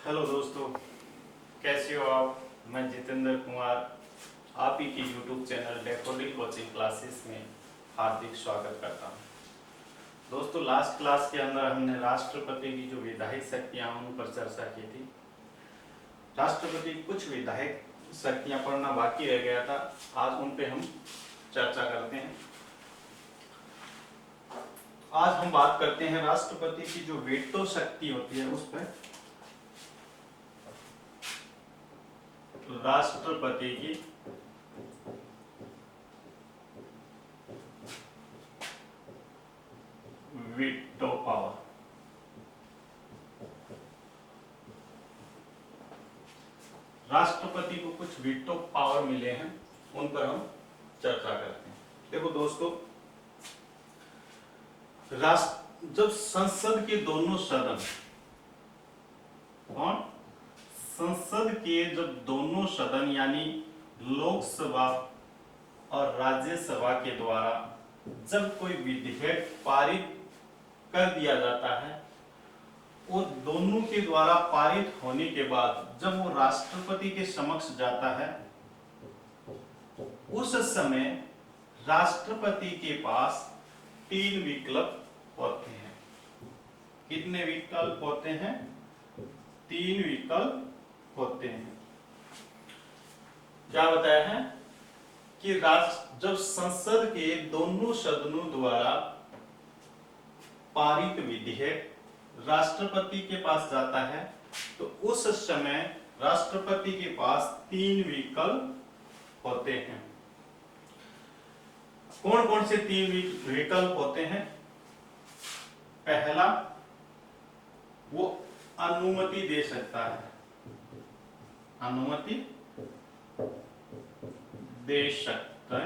Hello दोस्तों, कैसे हो आप। मैं जितेंद्र कुमार आप ही की YouTube channel daffodil coaching classes में हार्दिक स्वागत करता हूं। दोस्तों, लास्ट क्लास के अंदर हमने राष्ट्रपति की जो विधायक शक्तियां उन पर चर्चा की थी। राष्ट्रपति की कुछ विधायक शक्तियां पढ़ना बाकी रह गया था, आज उन पे हम चर्चा करते हैं। आज हम बात करते हैं राष्ट्रपति की जो वीटो शक्ति होती है उस पर। राष्ट्रपति की वीटो पावर। राष्ट्रपति को कुछ वीटो पावर मिले हैं, उन पर हम चर्चा करते हैं। देखो दोस्तों, जब संसद के दोनों सदन कौन संसद के जब दोनों सदन यानी लोकसभा और राज्यसभा के द्वारा जब कोई विधेयक पारित कर दिया जाता है और दोनों के द्वारा पारित होने के बाद जब वो राष्ट्रपति के समक्ष जाता है, उस समय राष्ट्रपति के पास 3 विकल्प होते हैं। कितने विकल्प होते हैं? 3 विकल्प होते हैं। क्या बताया है कि जब संसद के दोनों सदनों द्वारा पारित विधेयक राष्ट्रपति के पास जाता है तो उस समय राष्ट्रपति के पास 3 विकल्प होते हैं। कौन कौन से 3 विकल्प होते हैं? पहला, वो अनुमति दे सकता है, अनुमति दे सकता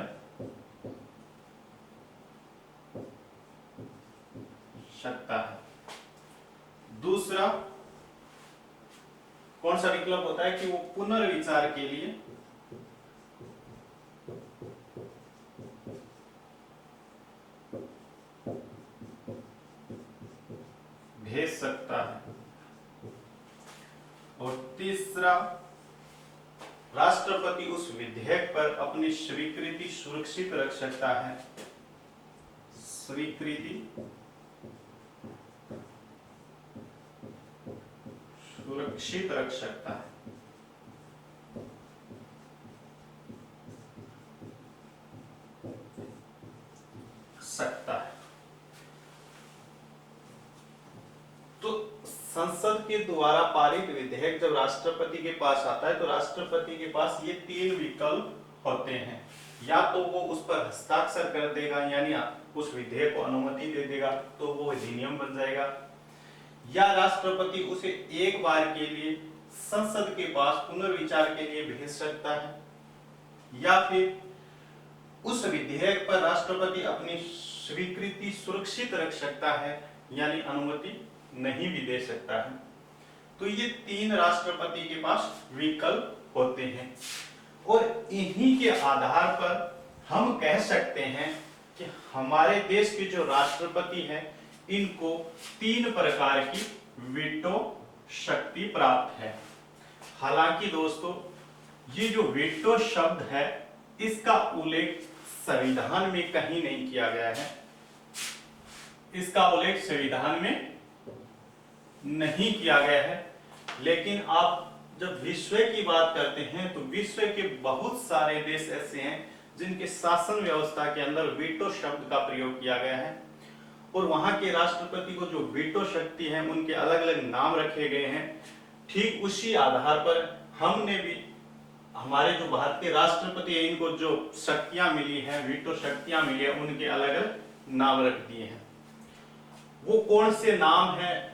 है, दूसरा कौन सा विकल्प होता है कि वो पुनर्विचार के लिए भेज सकता है, और तीसरा राष्ट्रपति उस विधेयक पर अपनी स्वीकृति सुरक्षित रख सकता है, स्वीकृति सुरक्षित रख सकता है। तो संसद के द्वारा पारित विधेयक जब राष्ट्रपति के पास आता है तो राष्ट्रपति के पास ये 3 विकल्प होते हैं। या तो वो उस पर हस्ताक्षर कर देगा यानी उस विधेयक को अनुमति दे देगा तो वो अधिनियम बन जाएगा, या राष्ट्रपति उसे एक बार के लिए संसद के पास पुनर्विचार के लिए भेज सकता है, या फिर उस विधेयक पर राष्ट्रपति अपनी स्वीकृति सुरक्षित रख सकता है यानी अनुमति नहीं भी दे सकता है। तो ये 3 राष्ट्रपति के पास विकल्प होते हैं, और इन्हीं के आधार पर हम कह सकते हैं कि हमारे देश के जो राष्ट्रपति हैं इनको 3 प्रकार की वीटो शक्ति प्राप्त है। हालांकि दोस्तों, ये जो वीटो शब्द है इसका उल्लेख संविधान में कहीं नहीं किया गया है, इसका उल्लेख संविधान में नहीं किया गया है। लेकिन आप जब विश्व की बात करते हैं तो विश्व के बहुत सारे देश ऐसे हैं जिनके शासन व्यवस्था के अंदर वीटो शब्द का प्रयोग किया गया है, और वहां के राष्ट्रपति को जो वीटो शक्ति है उनके अलग अलग नाम रखे गए हैं। ठीक उसी आधार पर हमने भी हमारे जो भारत के राष्ट्रपति है इनको जो शक्तियां मिली हैं, वीटो शक्तियां मिली है, उनके अलग अलग नाम रख दिए हैं। वो कौन से नाम है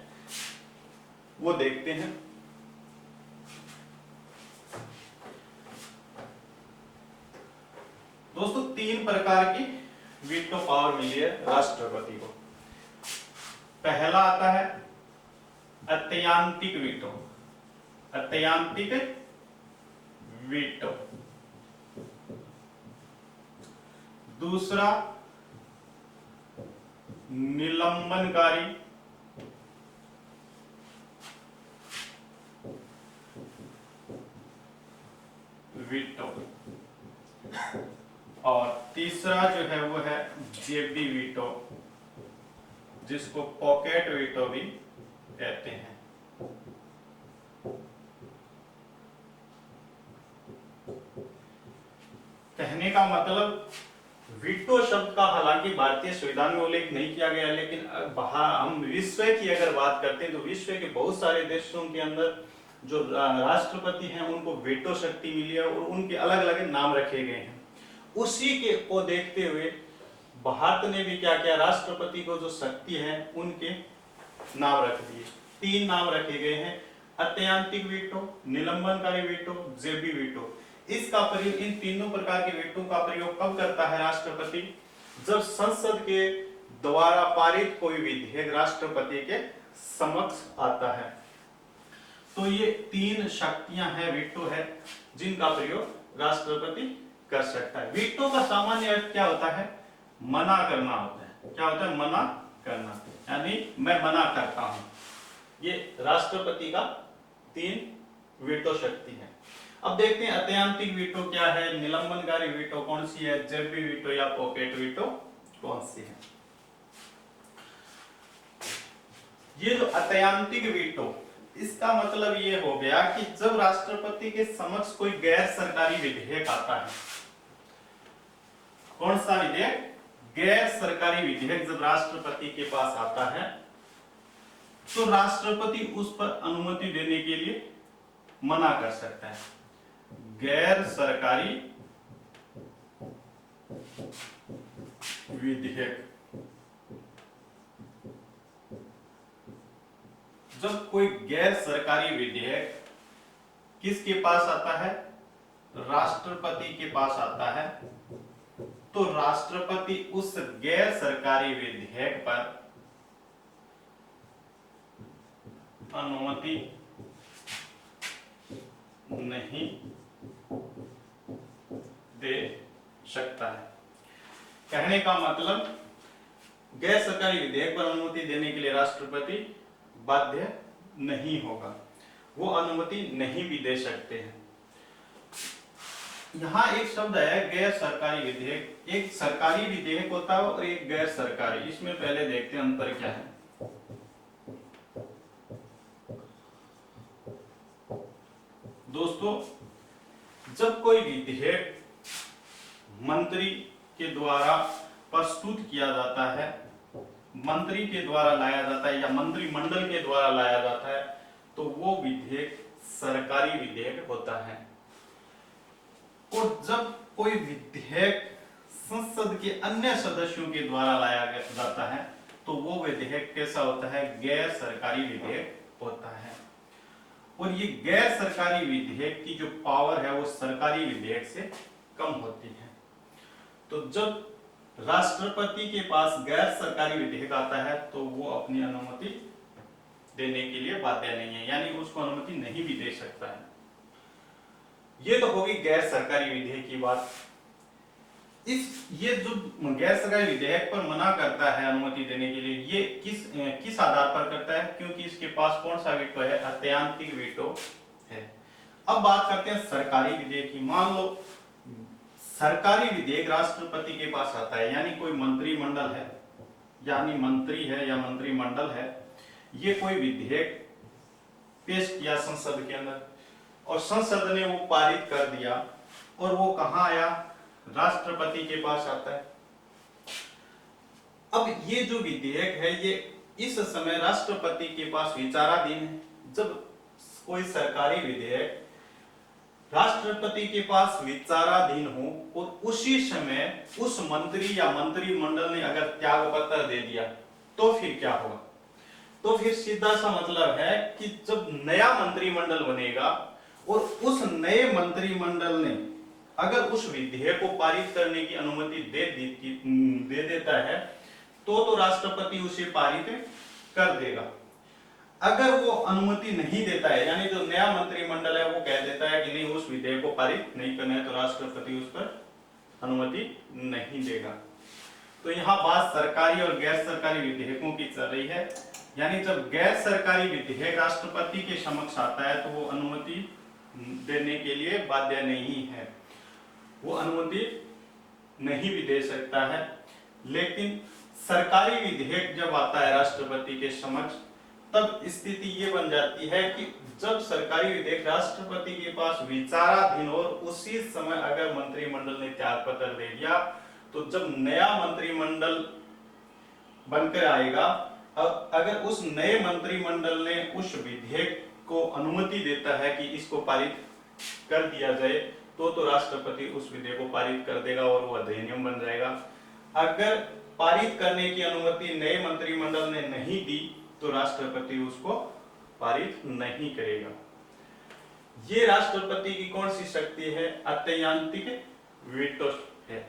वो देखते हैं। दोस्तों, 3 प्रकार की वीटो पावर मिली है राष्ट्रपति को। पहला आता है अत्यंतिक वीटो, अत्यंतिक वीटो। दूसरा निलंबनकारी वीटो, और तीसरा जो है वो है जेबी वीटो, जिसको पॉकेट वीटो भी कहते हैं। कहने का मतलब वीटो शब्द का हालांकि भारतीय संविधान में उल्लेख नहीं किया गया, लेकिन हम विश्व की अगर बात करते हैं तो विश्व के बहुत सारे देशों के अंदर जो राष्ट्रपति हैं उनको वीटो शक्ति मिली है और उनके अलग अलग नाम रखे गए हैं। उसी के को देखते हुए भारत ने भी क्या किया, राष्ट्रपति को जो शक्ति है उनके नाम रख दिए। 3 नाम रखे गए हैं, अत्यंतिक वीटो, निलंबनकारी वीटो, जेबी वीटो। इसका प्रयोग, इन तीनों प्रकार के वीटो का प्रयोग कब करता है राष्ट्रपति? जब संसद के द्वारा पारित कोई विधेयक राष्ट्रपति के समक्ष आता है। तो ये 3 शक्तियां हैं, वीटो है, जिनका प्रयोग राष्ट्रपति कर सकता है। वीटो का सामान्य अर्थ क्या होता है? मना करना होता है। क्या होता है? मना करना, यानी मैं मना करता हूं। ये राष्ट्रपति का 3 वीटो शक्ति है। अब देखते हैं अत्यंतिक वीटो क्या है, निलंबनकारी वीटो कौन सी है, जेबी वीटो या पॉकेट वीटो कौन सी है। ये जो अत्यंतिक वीटो, इसका मतलब ये हो गया कि जब राष्ट्रपति के समक्ष कोई गैर सरकारी विधेयक आता है, कौन सा विधेयक? गैर सरकारी विधेयक जब राष्ट्रपति के पास आता है तो राष्ट्रपति उस पर अनुमति देने के लिए मना कर सकता है। गैर सरकारी विधेयक, जब कोई गैर सरकारी विधेयक किसके पास आता है? राष्ट्रपति के पास आता है, तो राष्ट्रपति उस गैर सरकारी विधेयक पर अनुमति नहीं दे सकता है। कहने का मतलब गैर सरकारी विधेयक पर अनुमति देने के लिए राष्ट्रपति बाध्य नहीं होगा, वो अनुमति नहीं भी दे सकते हैं। यहाँ एक शब्द है गैर सरकारी विधेयक। एक सरकारी विधेयक होता है और एक गैर सरकारी। इसमें पहले देखते हैं अंतर क्या है। दोस्तों, जब कोई विधेयक मंत्री के द्वारा प्रस्तुत किया जाता है, मंत्री के द्वारा लाया जाता है या मंत्रिमंडल के द्वारा लाया जाता है, तो वो विधेयक सरकारी विधेयक होता है। और जब कोई विधेयक संसद के अन्य सदस्यों के द्वारा लाया जाता है तो वो विधेयक कैसा होता है? गैर सरकारी विधेयक होता है। और ये गैर सरकारी विधेयक की जो पावर है वो सरकारी विधेयक से कम होती है। तो जब राष्ट्रपति के पास गैर सरकारी विधेयक आता है तो वो अपनी अनुमति देने के लिए बाध्य नहीं है, यानी उसको अनुमति नहीं भी दे सकता है। ये तो होगी गैर सरकारी विधेयक की बात। ये जो गैर सरकारी विधेयक पर मना करता है अनुमति देने के लिए, ये किस आधार पर करता है? क्योंकि इसके पास कौन सा वीटो है? अत्यंतिक वीटो है। अब बात करते हैं सरकारी विधेयक की। मान लो सरकारी विधेयक राष्ट्रपति के पास आता है, यानी कोई मंत्रिमंडल है, यानी मंत्री है या मंत्रिमंडल है, ये कोई विधेयक पेश किया संसद के अंदर और संसद ने वो पारित कर दिया और वो कहां आया? राष्ट्रपति के पास आता है। अब ये जो विधेयक है ये इस समय राष्ट्रपति के पास विचाराधीन है। जब कोई सरकारी विधेयक राष्ट्रपति के पास विचाराधीन हो और उसी समय उस मंत्री या मंत्रिमंडल ने अगर त्याग पत्र दे दिया तो फिर क्या होगा? तो फिर सीधा सा मतलब है कि जब नया मंत्रिमंडल बनेगा और उस नए मंत्रिमंडल ने अगर उस विधेयक को पारित करने की अनुमति दे देता है तो राष्ट्रपति उसे पारित कर देगा। अगर वो अनुमति नहीं देता है, यानी जो नया मंत्रिमंडल है वो कह देता है कि नहीं उस विधेयक को पारित नहीं करना है, तो राष्ट्रपति उस पर अनुमति नहीं देगा। तो यहाँ बात सरकारी और गैर सरकारी विधेयकों की चल रही है। यानी जब गैर सरकारी विधेयक राष्ट्रपति के समक्ष आता है तो वो अनुमति देने के लिए बाध्य नहीं है, वो अनुमति नहीं भी दे सकता है। लेकिन सरकारी विधेयक जब आता है राष्ट्रपति के समक्ष, तब स्थिति ये बन जाती है कि जब सरकारी विधेयक राष्ट्रपति के पास विचाराधीन और उसी समय अगर मंत्रिमंडल ने त्याग पत्र दे दिया, तो जब नया मंत्रिमंडल बनकर आएगा, अब अगर उस नए मंत्रिमंडल ने उस विधेयक को अनुमति देता है कि इसको पारित कर दिया जाए, तो राष्ट्रपति उस विधेयक को पारित कर देगा और वो अधिनियम बन जाएगा। अगर पारित करने की अनुमति नए मंत्रिमंडल ने नहीं दी, तो राष्ट्रपति उसको पारित नहीं करेगा। ये राष्ट्रपति की कौन सी शक्ति है? अत्यंतिक वीटो है।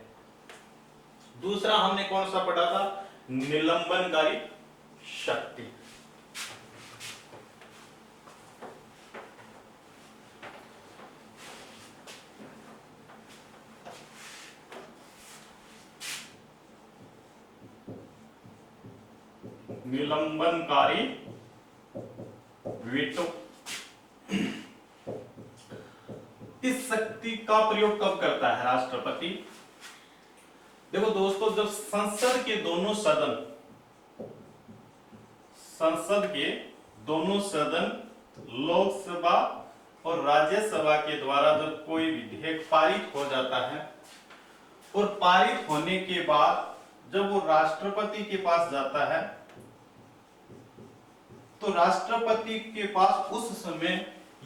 दूसरा हमने कौन सा पढ़ा था? निलंबनकारी शक्ति। निलंबनकारी वीटो। इस शक्ति का प्रयोग कब करता है राष्ट्रपति? देखो दोस्तों, जब संसद के दोनों सदन लोकसभा और राज्यसभा के द्वारा जब कोई विधेयक पारित हो जाता है, और पारित होने के बाद जब वो राष्ट्रपति के पास जाता है, तो राष्ट्रपति के पास उस समय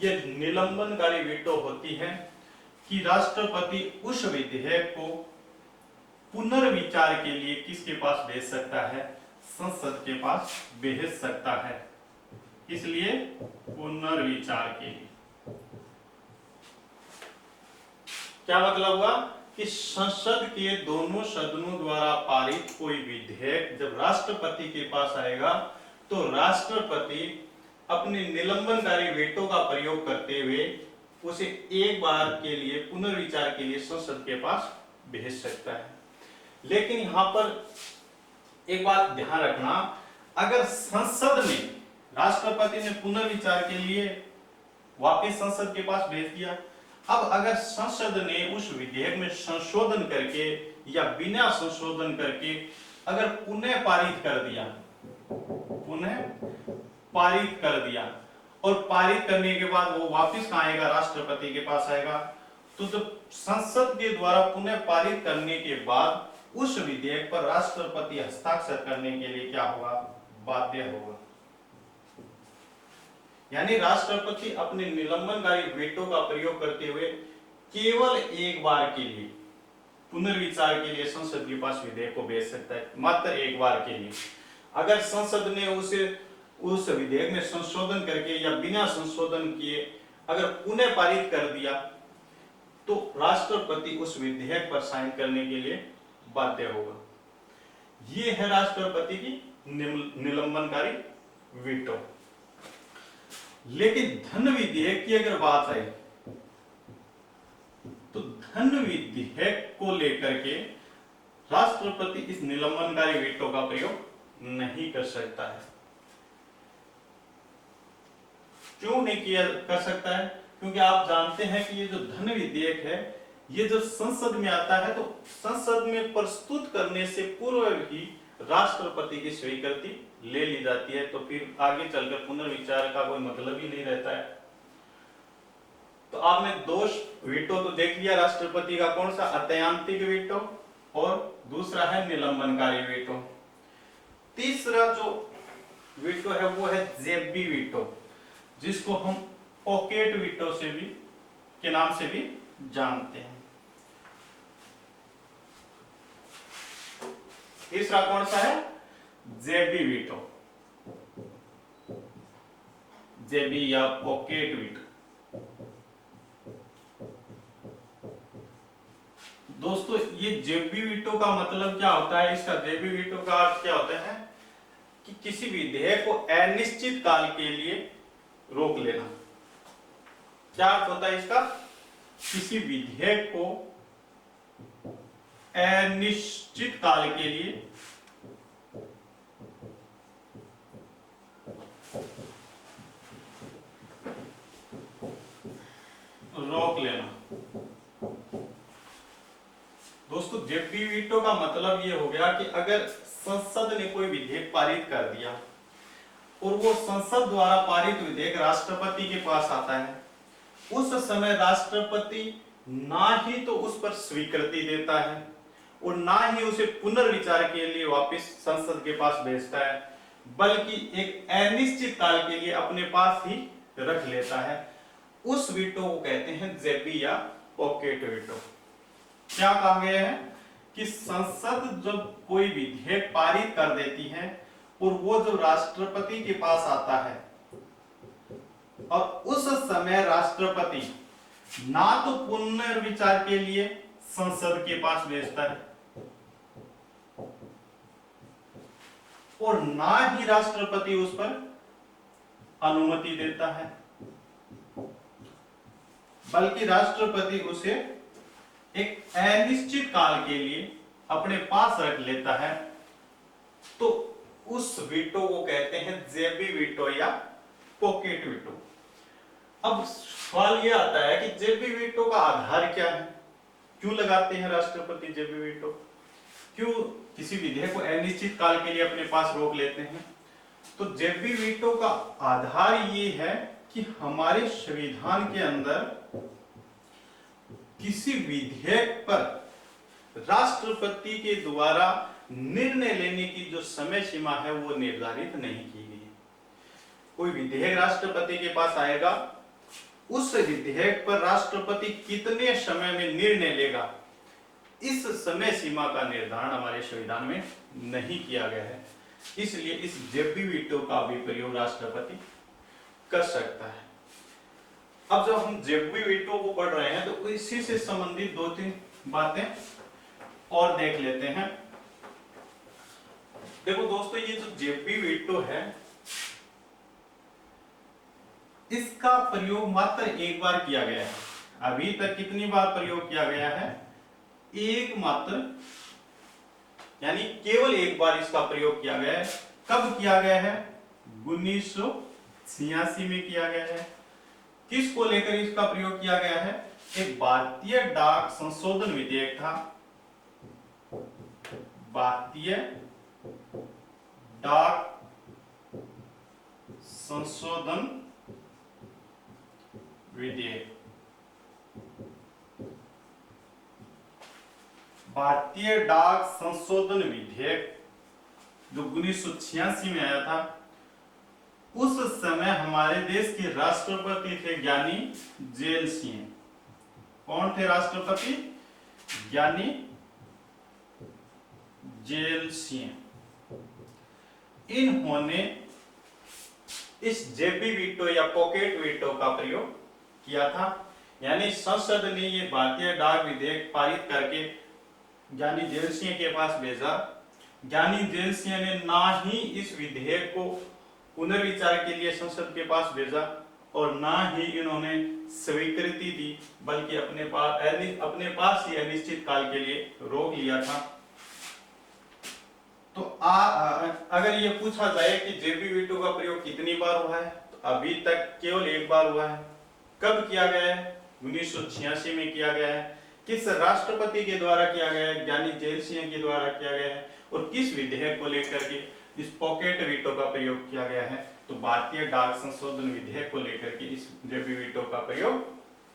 यह निलंबनकारी वीटो होती है कि राष्ट्रपति उस विधेयक को पुनर्विचार के लिए किसके पास भेज सकता है? संसद के पास भेज सकता है। इसलिए पुनर्विचार के लिए क्या मतलब हुआ कि संसद के दोनों सदनों द्वारा पारित कोई विधेयक जब राष्ट्रपति के पास आएगा, तो राष्ट्रपति अपने निलंबनकारी वीटो का प्रयोग करते हुए उसे एक बार के लिए पुनर्विचार के लिए संसद के पास भेज सकता है। लेकिन यहां पर एक बात ध्यान रखना, अगर संसद ने, राष्ट्रपति ने पुनर्विचार के लिए वापस संसद के पास भेज दिया, अब अगर संसद ने उस विधेयक में संशोधन करके या बिना संशोधन करके अगर पुनः पारित कर दिया और पारित करने के बाद वो वापस कहां आएगा? राष्ट्रपति के पास आएगा। तो जब संसद के द्वारा पुनः पारित करने के बाद उस विधेयक पर राष्ट्रपति हस्ताक्षर करने के लिए क्या होगा? बाध्य होगा। यानी राष्ट्रपति अपने निलंबनकारी वीटो का प्रयोग करते हुए केवल एक बार के लिए पुनर्विचार के लिए संसद के पास विधेयक को भेज सकता है, मात्र एक बार के लिए। अगर संसद ने उस विधेयक में संशोधन करके या बिना संशोधन किए अगर पुनः पारित कर दिया, तो राष्ट्रपति उस विधेयक पर साइन करने के लिए बाध्य होगा। ये है राष्ट्रपति की निलंबनकारी वीटो। लेकिन धन विधेयक की अगर बात आई, तो धन विधेयक को लेकर के राष्ट्रपति इस निलंबनकारी वीटो का प्रयोग नहीं कर सकता है। क्यों नहीं कर सकता है? क्योंकि आप जानते हैं कि ये जो धन विधेयक है, ये जब संसद में आता है, तो संसद में प्रस्तुत करने से पूर्व ही राष्ट्रपति की स्वीकृति ले ली जाती है, तो फिर आगे चलकर पुनर्विचार का कोई मतलब ही नहीं रहता है। तो आपने दोष वीटो तो देख लिया राष्ट्रपति का, कौन सा? अत्यंतिक वीटो, और दूसरा है निलंबनकारी वीटो। तीसरा जो वीटो है वो है जेबी वीटो, जिसको हम पॉकेट वीटो से भी के नाम से भी जानते हैं। तीसरा कौन सा है? जेबी वीटो, जेबी या पॉकेट वीटो। दोस्तों, ये जेबी वीटो का मतलब क्या होता है? इसका जेबी वीटो का अर्थ क्या होता है कि किसी विधेयक को अनिश्चित काल के लिए रोक लेना। क्या अर्थ होता है इसका? किसी विधेयक को अनिश्चित काल के लिए रोक लेना। दोस्तों जेबी वीटो का मतलब ये हो गया कि अगर संसद ने कोई विधेयक पारित कर दिया और वो संसद द्वारा पारित विधेयक राष्ट्रपति के पास आता है, उस समय राष्ट्रपति ना ही तो उस पर स्वीकृति देता है और ना ही उसे पुनर्विचार के लिए वापस संसद के पास भेजता है, बल्कि एक अनिश्चित काल के लिए अपने पास ही रख लेता है। उस वीटो को कहते हैं जेबी या पॉकेट वीटो। क्या कहा गया है कि संसद जब कोई विधेयक पारित कर देती है और वो जो राष्ट्रपति के पास आता है और उस समय राष्ट्रपति ना तो पुनर्विचार के लिए संसद के पास भेजता है और ना ही राष्ट्रपति उस पर अनुमति देता है, बल्कि राष्ट्रपति उसे एक अनिश्चित काल के लिए अपने पास रख लेता है, तो उस वीटो को कहते हैं जेबी वीटो या पॉकेट वीटो। अब सवाल यह आता है कि जेबी वीटो का आधार क्या है, क्यों लगाते हैं राष्ट्रपति जेबी वीटो, क्यों किसी विधेयक को अनिश्चित काल के लिए अपने पास रोक लेते हैं। तो जेबी वीटो का आधार ये है कि हमारे संविधान के अंदर किसी विधेयक पर राष्ट्रपति के द्वारा निर्णय लेने की जो समय सीमा है वो निर्धारित नहीं की गई। कोई विधेयक राष्ट्रपति के पास आएगा, उस विधेयक पर राष्ट्रपति कितने समय में निर्णय लेगा, इस समय सीमा का निर्धारण हमारे संविधान में नहीं किया गया है। इसलिए इस जेबी वीटो का भी प्रयोग राष्ट्रपति कर सकता है। अब जब हम जेबी वीटो को पढ़ रहे हैं तो इसी से संबंधित दो तीन बातें और देख लेते हैं। देखो दोस्तों, ये जो जेबी वीटो है इसका प्रयोग मात्र एक बार किया गया है। अभी तक कितनी बार प्रयोग किया गया है? एक मात्र, यानी केवल एक बार इसका प्रयोग किया गया है। कब किया गया है? 1986 में किया गया है। किसको लेकर इसका प्रयोग किया गया है? एक भारतीय डाक संशोधन विधेयक था, भारतीय डाक संशोधन विधेयक। भारतीय डाक संशोधन विधेयक जो 1986 में आया था, उस समय हमारे देश के राष्ट्रपति थे ज्ञानी जेल सिंह। कौन थे राष्ट्रपति? ज्ञानी जेल सिंह। इन्होंने इस जेबी वीटो या पॉकेट वीटो का प्रयोग किया था, यानी संसद ने ये भारतीय डाक विधेयक पारित करके ज्ञानी जेल सिंह के पास भेजा। ज्ञानी जेल सिंह ने ना ही इस विधेयक को पुनर्विचार के लिए संसद के पास भेजा और ना ही इन्होंने स्वीकृति दी, बल्कि अपने पास ही अनिश्चित काल के लिए रोक लिया था। तो अगर ये पूछा जाए कि जेबी वीटो का प्रयोग कितनी बार हुआ है, तो अभी तक केवल एक बार हुआ है। कब किया गया है? 1986 में किया गया है। किस राष्ट्रपति के द्वारा किया गया है? ज्ञानी जेल सिंह के द्वारा किया गया है। और किस विधेयक को लेकर के इस पॉकेट वीटो का प्रयोग किया गया है? तो भारतीय डाक संशोधन विधेयक को लेकर के इस जेबी वीटो का प्रयोग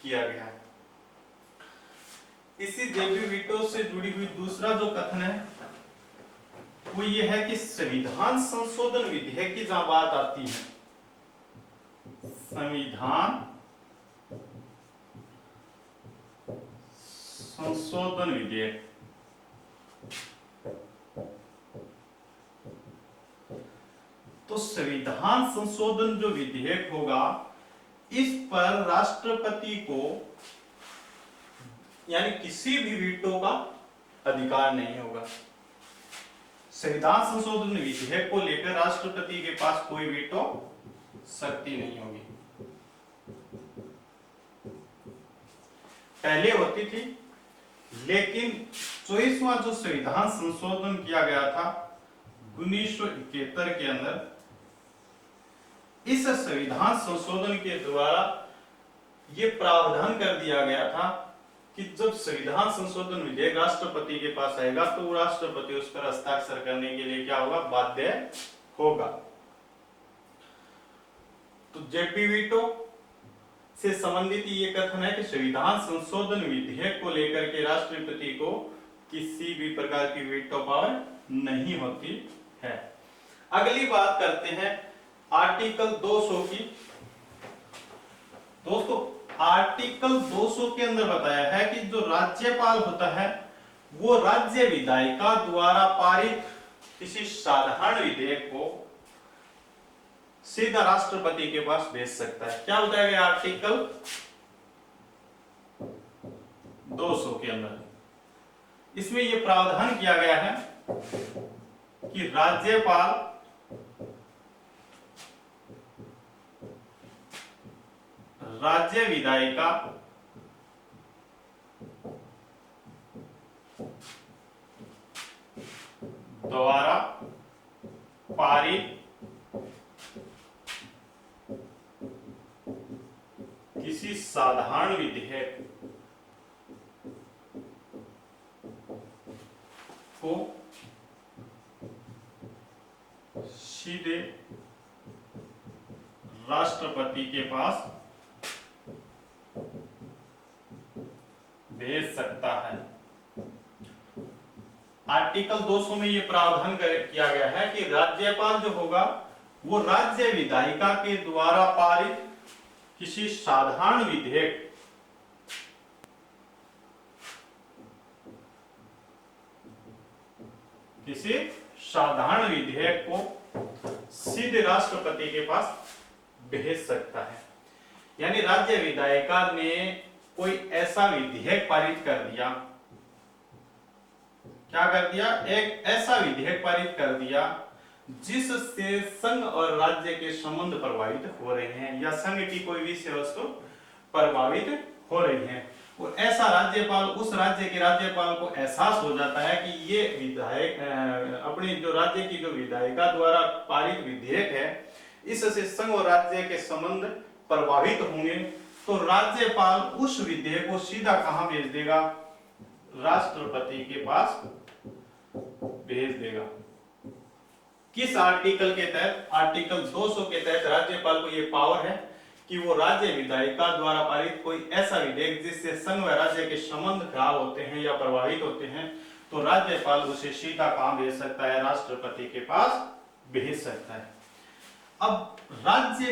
किया गया है। इसी जेबी वीटो से जुड़ी हुई दूसरा जो कथन है वो ये है कि संविधान संशोधन विधेयक की जहां बात आती है, संविधान संशोधन विधेयक, तो संविधान संशोधन जो विधेयक होगा इस पर राष्ट्रपति को यानी किसी भी वीटो का अधिकार नहीं होगा। संविधान संशोधन विधेयक को लेकर राष्ट्रपति के पास कोई वीटो शक्ति नहीं होगी। पहले होती थी, लेकिन 24वां जो संविधान संशोधन किया गया था 1971 के अंदर, इस संविधान संशोधन के द्वारा ये प्रावधान कर दिया गया था कि जब संविधान संशोधन विधेयक राष्ट्रपति के पास आएगा तो राष्ट्रपति उस पर हस्ताक्षर करने के लिए क्या होगा, बाध्य होगा। तो जेपी वीटो से संबंधित ये कथन है कि संविधान संशोधन विधेयक को लेकर के राष्ट्रपति को किसी भी प्रकार की वीटो पावर नहीं होती है। अगली बात करते हैं आर्टिकल 200 की। दोस्तों आर्टिकल 200 के अंदर बताया है कि जो राज्यपाल होता है वो राज्य विधायिका द्वारा पारित किसी साधारण विधेयक को सीधा राष्ट्रपति के पास भेज सकता है। क्या बताया गया आर्टिकल 200 के अंदर? इसमें यह प्रावधान किया गया है कि राज्यपाल राज्य विधायिका द्वारा पारित किसी साधारण विधेयक को सीधे राष्ट्रपति के पास भेज सकता है। आर्टिकल 200 में यह प्रावधान किया गया है कि राज्यपाल जो होगा वो राज्य विधायिका के द्वारा पारित किसी साधारण विधेयक को सीधे राष्ट्रपति के पास भेज सकता है। यानी राज्य विधायिका ने कोई ऐसा विधेयक पारित कर दिया, क्या कर दिया, एक ऐसा विधेयक पारित कर दिया जिससे संघ और राज्य के संबंध प्रभावित हो रहे हैं या संघ की कोई विषय वस्तु प्रभावित हो रही है। और ऐसा राज्यपाल, उस राज्य के राज्यपाल को एहसास हो जाता है कि ये विधायक अपने जो राज्य की जो विधायिका द्वारा पारित विधेयक है इससे संघ और राज्य के संबंध प्रभावित होंगे, तो राज्यपाल उस विधेयक को सीधा कहां भेज देगा, राष्ट्रपति के पास भेज देगा। किस आर्टिकल के तहत? आर्टिकल 200 के तहत राज्यपाल को यह पावर है कि वो राज्य विधायिका द्वारा पारित कोई ऐसा विधेयक जिससे संघ व राज्य के संबंध खराब होते हैं या प्रभावित होते हैं, तो राज्यपाल उसे सीधा कहां भेज सकता है, राष्ट्रपति के पास भेज सकता है। अब राज्य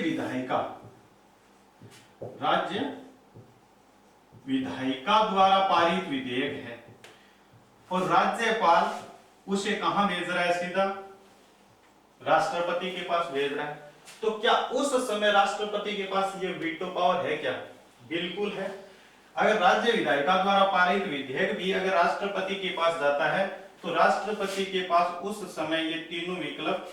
विधायिका द्वारा पारित विधेयक है और राज्यपाल उसे कहां भेज रहा है, सीधा राष्ट्रपति के पास भेज रहा है, तो क्या उस समय राष्ट्रपति के पास ये वीटो पावर है क्या? बिल्कुल है। अगर राज्य विधायिका द्वारा पारित विधेयक भी अगर राष्ट्रपति के पास जाता है तो राष्ट्रपति के पास उस समय ये तीनों विकल्प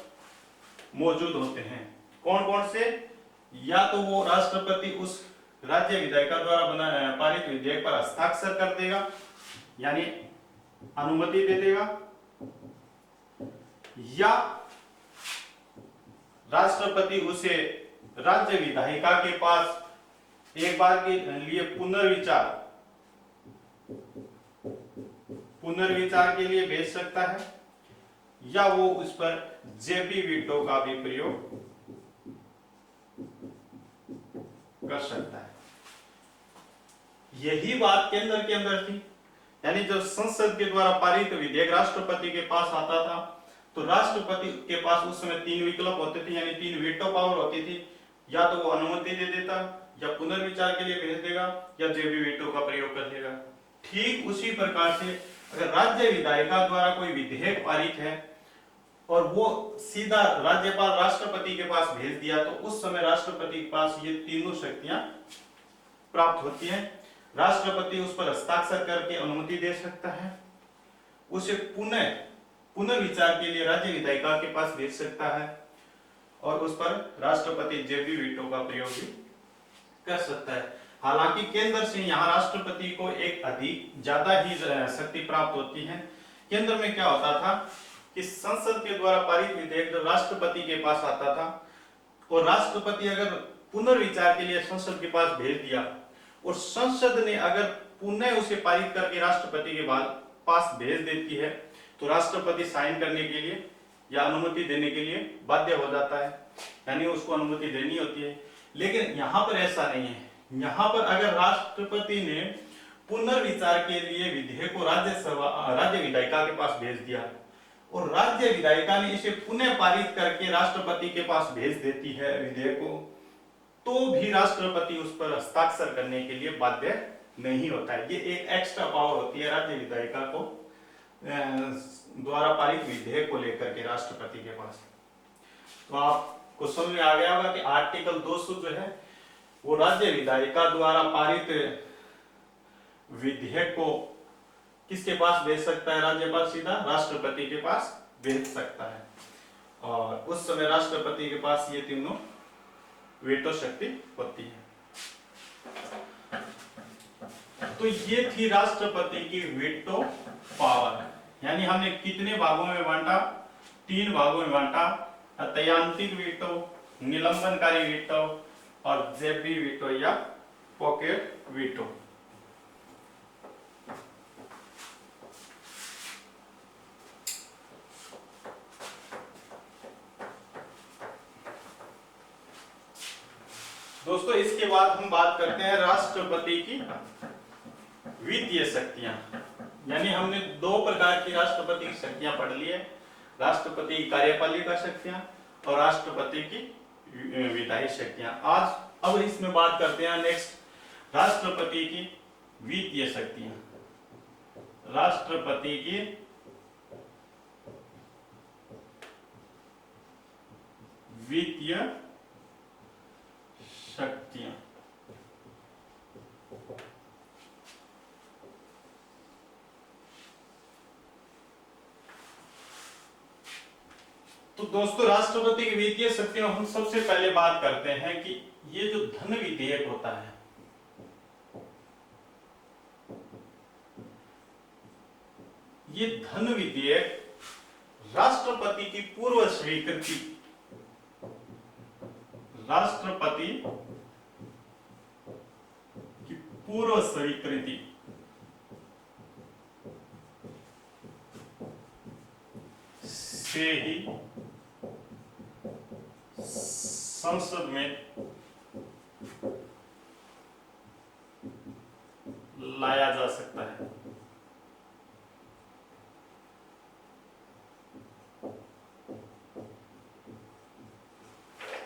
मौजूद होते हैं। कौन कौन से? या तो वो राष्ट्रपति उस राज्य विधायिका द्वारा पारित विधेयक पर हस्ताक्षर कर देगा यानी अनुमति दे देगा, या राष्ट्रपति उसे राज्य विधायिका के पास एक बार के लिए पुनर्विचार के लिए भेज सकता है, या वो उस पर जेपी वीटो का भी प्रयोग कर सकता है। यही बात केंद्र के अंदर थी। यानी जब संसद के द्वारा पारित विधेयक राष्ट्रपति के पास आता था तो राष्ट्रपति के पास उस समय तीन विकल्प होते थे, यानी तीन वीटो पावर होती थी। या तो वो अनुमति दे देता, या पुनर्विचार के लिए भेज देगा, या जेबी वीटो का प्रयोग कर लेगा। ठीक उसी प्रकार से अगर राज्य विधायिका द्वारा कोई विधेयक पारित है और वो सीधा राज्यपाल राष्ट्रपति के पास भेज दिया तो उस समय राष्ट्रपति के पास ये तीनों शक्तियां प्राप्त होती हैं। राष्ट्रपति उस पर हस्ताक्षर करके अनुमति दे सकता है, उसे पुनर्विचार के लिए राज्य विधायिका के पास भेज सकता है और उस पर राष्ट्रपति जेबी वीटो का प्रयोग भी कर सकता है। हालांकि केंद्र से यहाँ राष्ट्रपति को एक अधिक ज्यादा ही शक्ति प्राप्त होती है। केंद्र में क्या होता था कि संसद के द्वारा पारित विधेयक जब राष्ट्रपति के पास आता था और राष्ट्रपति अगर पुनर्विचार के लिए संसद के पास भेज दिया और संसद ने अगर पुनः उसे पारित करके राष्ट्रपति के पास भेज देती है तो राष्ट्रपति साइन करने के लिए या अनुमति देने के लिए बाध्य हो जाता है, यानी उसको अनुमति देनी होती है। लेकिन यहाँ पर ऐसा नहीं है। यहाँ पर अगर राष्ट्रपति ने पुनर्विचार के लिए विधेयक को राज्य विधायिका के पास भेज दिया और राज्य विधायिका ने इसे पुनः पारित करके राष्ट्रपति के पास भेज देती है विधेयक को, तो भी राष्ट्रपति उस पर हस्ताक्षर करने के लिए बाध्य नहीं होता है। ये एक एक्स्ट्रा पावर होती है राज्य विधायिका को द्वारा पारित विधेयक को लेकर के राष्ट्रपति के पास। तो आपको समझ में आ गया होगा कि आर्टिकल 200 जो है वो राज्य विधायिका द्वारा पारित विधेयक को किसके पास भेज सकता है राज्यपाल? सीधा राष्ट्रपति के पास भेज सकता है, और उस समय राष्ट्रपति के पास ये तीनों वेटो शक्ति होती है। तो ये थी राष्ट्रपति की वेटो पावर। यानी हमने कितने भागों में बांटा? 3 भागों में बांटा, अत्यांतिक वीटो, निलंबनकारी वीटो और जेबी वीटो या पॉकेट वीटो। दोस्तों इसके बाद हम बात करते हैं राष्ट्रपति की वित्तीय शक्तियां। यानी हमने 2 प्रकार की राष्ट्रपति की शक्तियां पढ़ ली है, राष्ट्रपति की कार्यपालिका शक्तियां और राष्ट्रपति की विधायी शक्तियां। अब इसमें बात करते हैं नेक्स्ट राष्ट्रपति की वित्तीय शक्तियां। राष्ट्रपति की वित्तीय शक्तियां। तो दोस्तों राष्ट्रपति की वित्तीय शक्तियां हम सबसे पहले बात करते हैं कि ये जो धन विधेयक होता है, ये धन विधेयक राष्ट्रपति की पूर्व स्वीकृति, राष्ट्रपति की पूर्व स्वीकृति से ही संसद में लाया जा सकता है।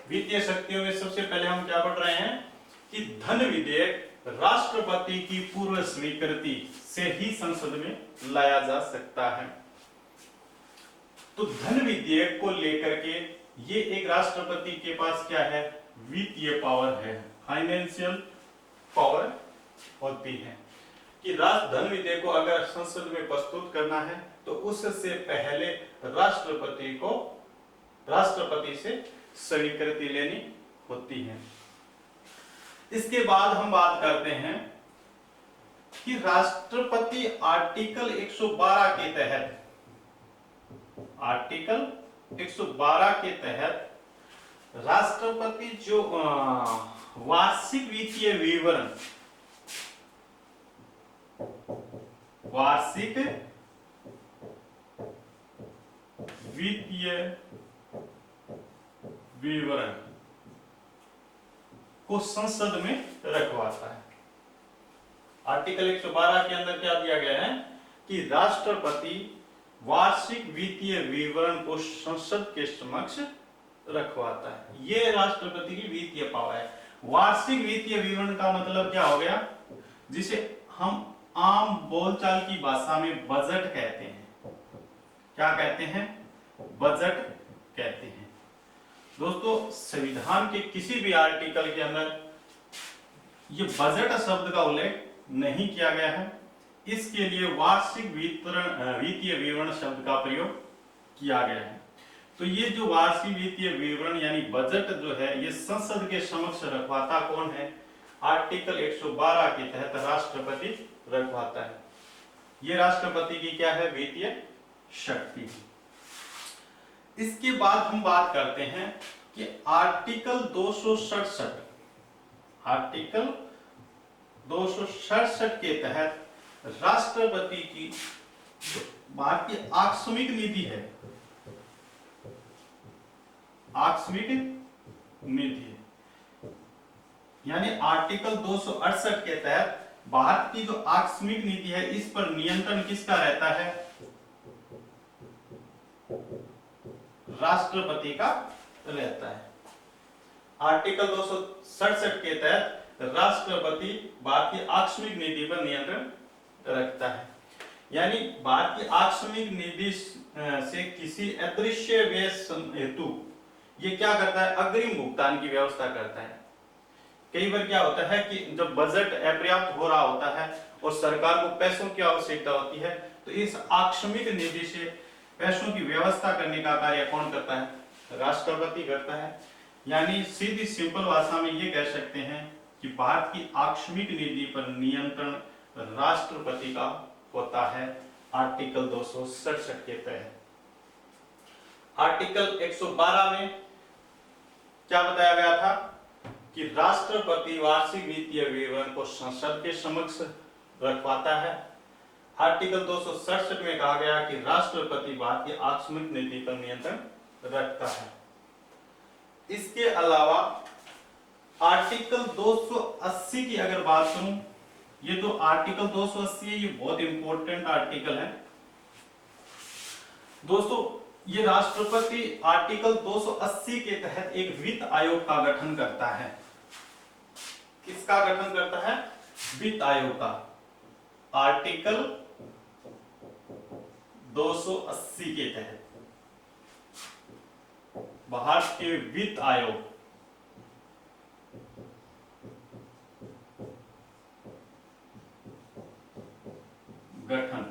वित्तीय शक्तियों में सबसे पहले हम क्या पढ़ रहे हैं कि धन विधेयक राष्ट्रपति की पूर्व स्वीकृति से ही संसद में लाया जा सकता है। तो धन विधेयक को लेकर के ये एक राष्ट्रपति के पास क्या है? वित्तीय पावर है, फाइनेंशियल पावर होती है कि धन विधेयक को अगर संसद में प्रस्तुत करना है तो उससे पहले राष्ट्रपति से स्वीकृति लेनी होती है। इसके बाद हम बात करते हैं कि राष्ट्रपति आर्टिकल 112 के तहत, आर्टिकल 112 के तहत राष्ट्रपति जो वार्षिक वित्तीय विवरण, वार्षिक वित्तीय विवरण को संसद में रखवाता है। आर्टिकल 112 के अंदर क्या दिया गया है कि राष्ट्रपति वार्षिक वित्तीय विवरण को संसद के समक्ष रखवाता है। यह राष्ट्रपति की वित्तीय पावर है। वार्षिक वित्तीय विवरण का मतलब क्या हो गया? जिसे हम आम बोलचाल की भाषा में बजट कहते हैं। क्या कहते हैं? बजट कहते हैं। दोस्तों संविधान के किसी भी आर्टिकल के अंदर ये बजट शब्द का उल्लेख नहीं किया गया है, इसके लिए वार्षिक वित्तीय विवरण शब्द का प्रयोग किया गया है। तो ये जो वार्षिक वित्तीय विवरण यानी बजट जो है ये संसद के समक्ष रखवाता कौन है? आर्टिकल 112 के तहत राष्ट्रपति रखवाता है। ये राष्ट्रपति की क्या है? वित्तीय शक्ति। इसके बाद हम बात करते हैं कि आर्टिकल 267, आर्टिकल 267 के तहत राष्ट्रपति की जो भारतीय आकस्मिक नीति है, आकस्मिक नीति यानी आर्टिकल 268 के तहत भारत की जो आकस्मिक नीति है इस पर नियंत्रण किसका रहता है? राष्ट्रपति का रहता है। आर्टिकल 267 के तहत राष्ट्रपति भारतीय आकस्मिक नीति पर नियंत्रण रखता है। यानी भारतीय आकस्मिक नीति से किसी अदृश्य व्यय हेतु ये क्या करता है? अग्रिम भुगतान की व्यवस्था करता है। कई बार क्या होता है कि जब बजट अपर्याप्त हो रहा होता है और सरकार को पैसों की आवश्यकता होती है तो इस आकस्मिक निधि से पैसों की व्यवस्था करने का कार्य कौन करता है? राष्ट्रपति करता है। यानी सीधी सिंपल भाषा में ये कह सकते हैं कि भारत की आकस्मिक निधि पर नियंत्रण राष्ट्रपति का होता है आर्टिकल 267 के तहत। आर्टिकल 112 में क्या बताया गया था कि राष्ट्रपति वार्षिक वित्तीय विवरण को संसद के समक्ष रखवाता है। आर्टिकल 267 में कहा गया कि राष्ट्रपति भारतीय आकस्मिक नीति पर नियंत्रण रखता है। इसके अलावा आर्टिकल 280 की अगर बात करूं, ये तो आर्टिकल 280 है, ये बहुत इंपॉर्टेंट आर्टिकल है दोस्तों। ये राष्ट्रपति आर्टिकल 280 के तहत एक वित्त आयोग का गठन करता है। किसका गठन करता है? वित्त आयोग का। आर्टिकल 280 के तहत भारत के वित्त आयोग गठन,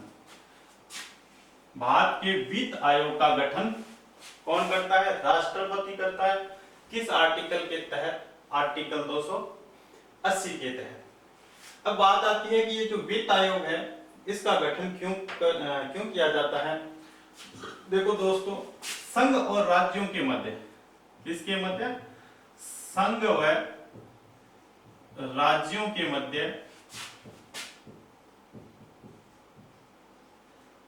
भारत के वित्त आयोग का गठन कौन करता है? राष्ट्रपति करता है। किस आर्टिकल के तहत? आर्टिकल 280 के तहत। अब बात आती है कि ये जो वित्त आयोग है इसका गठन क्यों किया जाता है? देखो दोस्तों, संघ और राज्यों के मध्य, किसके मध्य? संघ व राज्यों के मध्य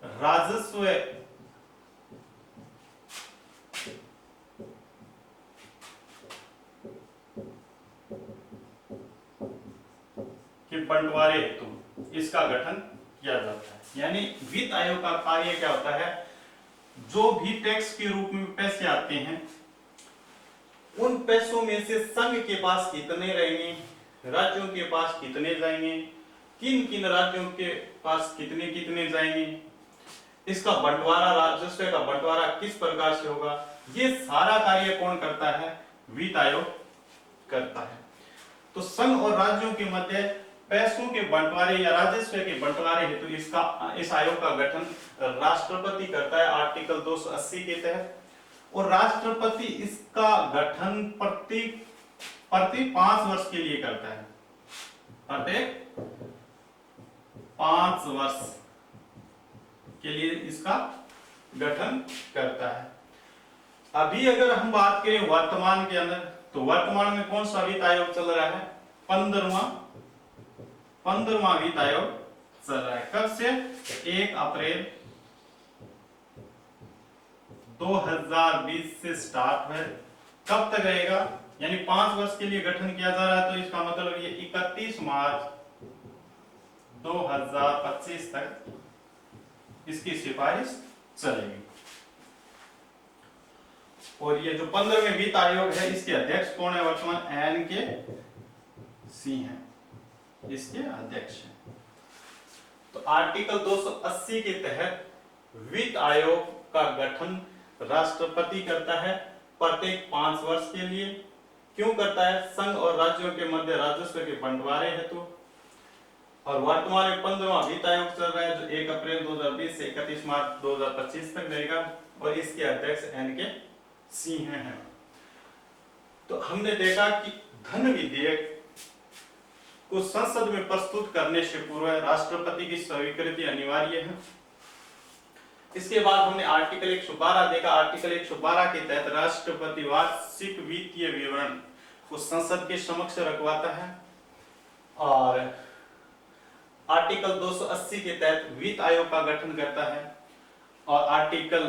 राजस्व के बंटवारे हेतु इसका गठन किया जाता है। यानी वित्त आयोग का कार्य क्या होता है? जो भी टैक्स के रूप में पैसे आते हैं उन पैसों में से संघ के पास कितने रहेंगे, राज्यों के पास कितने जाएंगे, किन किन राज्यों के पास कितने कितने जाएंगे, इसका बंटवारा, राजस्व का बंटवारा किस प्रकार से होगा, ये सारा कार्य कौन करता है? वित्त आयोग करता है। तो संघ और राज्यों के मध्य पैसों के बंटवारे या राजस्व के बंटवारे हेतु इस आयोग का गठन राष्ट्रपति करता है आर्टिकल 280 के तहत। और राष्ट्रपति इसका गठन प्रति 5 वर्ष के लिए करता है। प्रत्येक 5 वर्ष के लिए इसका गठन करता है। अभी अगर हम बात करें वर्तमान के अंदर, तो वर्तमान में कौन सा वित्त आयोग चल रहा है? 15वां वित्त आयोग चल रहा है। कब से? 1 अप्रैल 2020 से स्टार्ट है। कब तक रहेगा? यानी 5 वर्ष के लिए गठन किया जा रहा है, तो इसका मतलब ये 31 मार्च 2025 तक इसकी सिफारिश चलेगी। और ये जो 15वें वित्त आयोग है इसके अध्यक्ष कौन है? वर्तमान एन के सिंह हैं, इसके अध्यक्ष हैं। तो आर्टिकल 280 के तहत वित्त आयोग का गठन राष्ट्रपति करता है प्रत्येक 5 वर्ष के लिए। क्यों करता है? संघ और राज्यों के मध्य राजस्व के बंटवारे हेतु। और वर्तमान में 15वां वित्त आयोग चल रहा है जो 1 अप्रैल 2020 से 31 मार्च 2025 तक रहेगा और इसके अध्यक्ष एन के सिंह हैं। तो हमने देखा कि धन विधेयक को संसद में प्रस्तुत करने से पूर्व राष्ट्रपति की स्वीकृति अनिवार्य है। इसके बाद हमने आर्टिकल 112 देखा। आर्टिकल 112 के तहत राष्ट्रपति वार्षिक वित्तीय विवरण को संसद के समक्ष रखवाता है। और आर्टिकल 280 के तहत वित्त आयोग का गठन करता है और आर्टिकल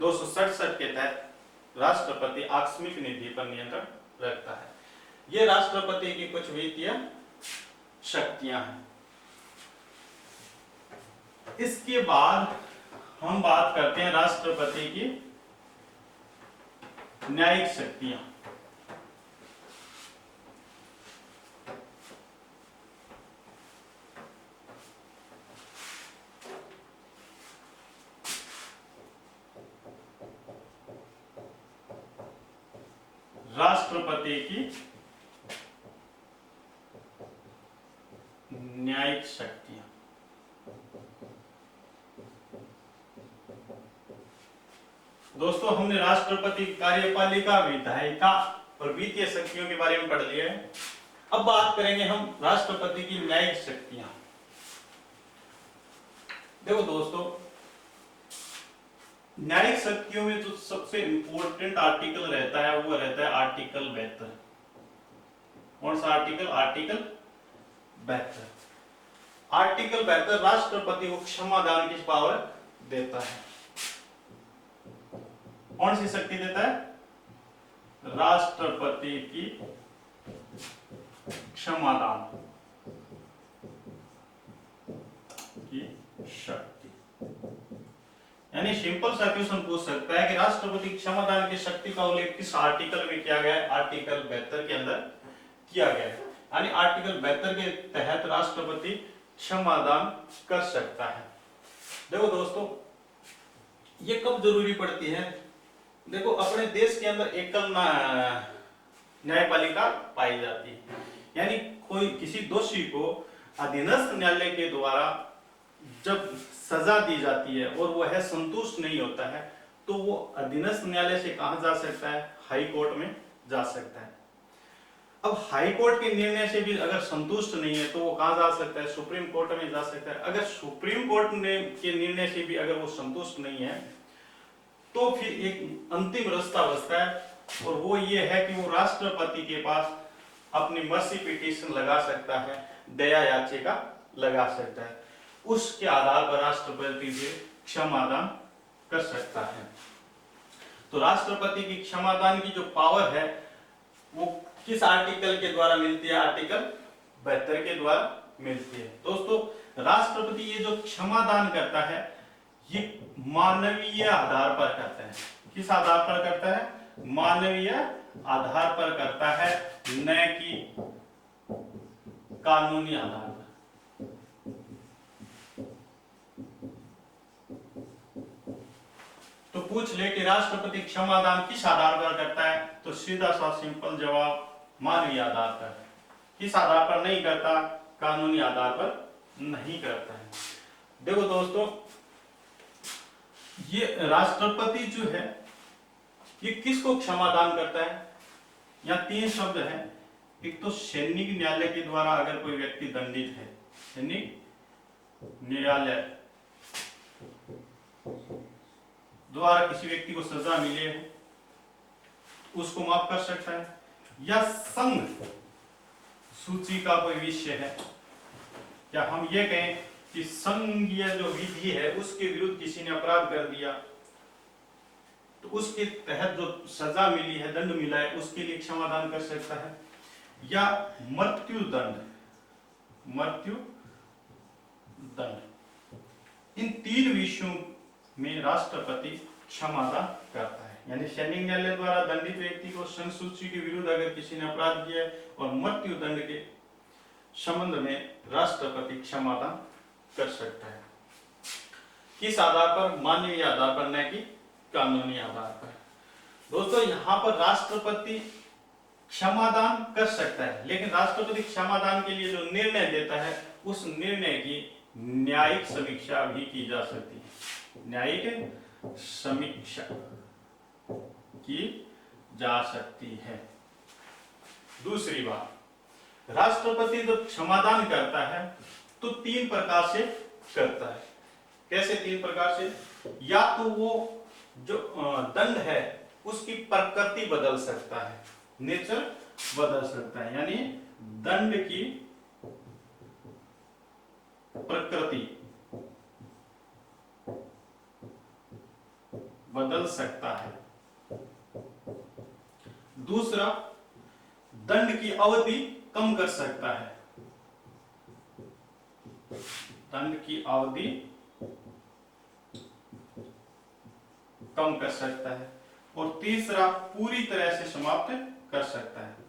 267 के तहत राष्ट्रपति आकस्मिक निधि पर नियंत्रण रखता है। ये राष्ट्रपति की कुछ वित्तीय शक्तियां हैं। इसके बाद हम बात करते हैं राष्ट्रपति की न्यायिक शक्तियां। राष्ट्रपति की न्यायिक शक्तियां। दोस्तों, हमने राष्ट्रपति, कार्यपालिका, विधायिका और वित्तीय शक्तियों के बारे में पढ़ लिया है। अब बात करेंगे हम राष्ट्रपति की न्यायिक शक्तियां। देखो दोस्तों, न्यायिक शक्तियों में जो सबसे इंपॉर्टेंट आर्टिकल रहता है वो रहता है आर्टिकल 72। कौन सा आर्टिकल? आर्टिकल 72। आर्टिकल 72 राष्ट्रपति को क्षमादान की पावर देता है। कौन सी शक्ति देता है? राष्ट्रपति की क्षमादान की शक्ति। यानी सिंपल सा क्वेश्चन पूछ सकता है कि राष्ट्रपति क्षमादान की शक्ति का उल्लेख किस आर्टिकल में किया गया है? आर्टिकल 72 के अंदर किया गया है। यानी आर्टिकल 72 के तहत राष्ट्रपति क्षमादान कर सकता है। देखो दोस्तों, ये कब जरूरी पड़ती है? देखो, अपने देश के अंदर एकल न्यायपालिका पाई जाती है। यानी कोई किसी दोषी को अधीनस्थ न्यायालय के द्वारा जब सजा दी जाती है और वह संतुष्ट नहीं होता है तो वो अधीनस्थ न्यायालय से कहां जा सकता है? हाई कोर्ट में जा सकता है। अब हाई कोर्ट के निर्णय से भी अगर संतुष्ट नहीं है तो वो कहां जा सकता है? सुप्रीम कोर्ट में जा सकता है। अगर सुप्रीम कोर्ट के निर्णय से भी अगर वो संतुष्ट नहीं है तो फिर एक अंतिम रास्ता बचता है और वो ये है कि वो राष्ट्रपति के पास अपनी मर्सी पिटीशन लगा सकता है, दया याचिका लगा सकता है। उसके आधार पर राष्ट्रपति से क्षमादान कर सकता है। तो राष्ट्रपति की क्षमादान की जो पावर है वो किस आर्टिकल के द्वारा मिलती है? आर्टिकल 72 के द्वारा मिलती है। दोस्तों, राष्ट्रपति ये जो क्षमादान करता है ये मानवीय आधार पर करता है। किस आधार पर करता है? मानवीय आधार पर करता है, न कि कानूनी आधार पर। तो पूछ ले कि राष्ट्रपति क्षमादान किस आधार पर करता है, तो सीधा सा सिंपल जवाब मानवीय आधार पर। किस आधार पर नहीं करता? कानूनी आधार पर नहीं करता है। देखो दोस्तों, ये राष्ट्रपति जो है ये किसको क्षमादान करता है? यहाँ 3 शब्द है। एक तो सैनिक न्यायालय के द्वारा अगर कोई व्यक्ति दंडित है, सैनिक न्यायालय द्वारा किसी व्यक्ति को सजा मिले उसको माफ कर सकता है, या संघ सूची का कोई विषय है, या हम ये कहें कि संघीय जो विधि है उसके विरुद्ध किसी ने अपराध कर दिया तो उसके तहत जो सजा मिली है, दंड मिला है, उसके लिए क्षमादान कर सकता है, या मृत्यु दंड। इन 3 विषयों में राष्ट्रपति क्षमादान करता है। यानी सैनिक न्यायालय द्वारा दंडित व्यक्ति को संघ सूची के विरुद्ध अगर किसी ने अपराध किया है और मृत्यु दंड के संबंध में राष्ट्रपति क्षमादान कर सकता है। किस आधार पर? मानवीय आधार पर, न कि कानूनी आधार पर। दोस्तों, यहाँ पर राष्ट्रपति क्षमादान कर सकता है, लेकिन राष्ट्रपति क्षमादान के लिए जो निर्णय देता है उस निर्णय की न्यायिक समीक्षा भी की जा सकती है। न्यायिक समीक्षा की जा सकती है। दूसरी बात, राष्ट्रपति जब क्षमादान करता है तो 3 प्रकार से करता है। कैसे 3 प्रकार से? या तो वो जो दंड है उसकी प्रकृति बदल सकता है, नेचर बदल सकता है, यानी दंड की प्रकृति बदल सकता है। दूसरा, दंड की अवधि कम कर सकता है, दंड की अवधि कम कर सकता है। और तीसरा, पूरी तरह से समाप्त कर सकता है।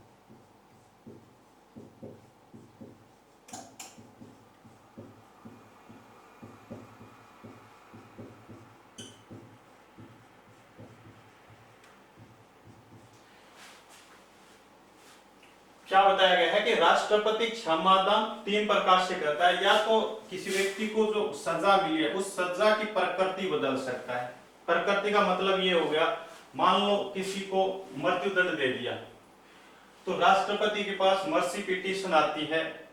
क्या बताया गया है कि राष्ट्रपति क्षमादान 3 प्रकार से करता है। या तो किसी व्यक्ति को जो सजा मिली है उस सजा की प्रकृति बदल सकता है। प्रकृति का मतलब ये हो गया, मान लो किसी को मृत्युदंड दे दिया, तो राष्ट्रपति के पास मर्सी पिटीशन आती है,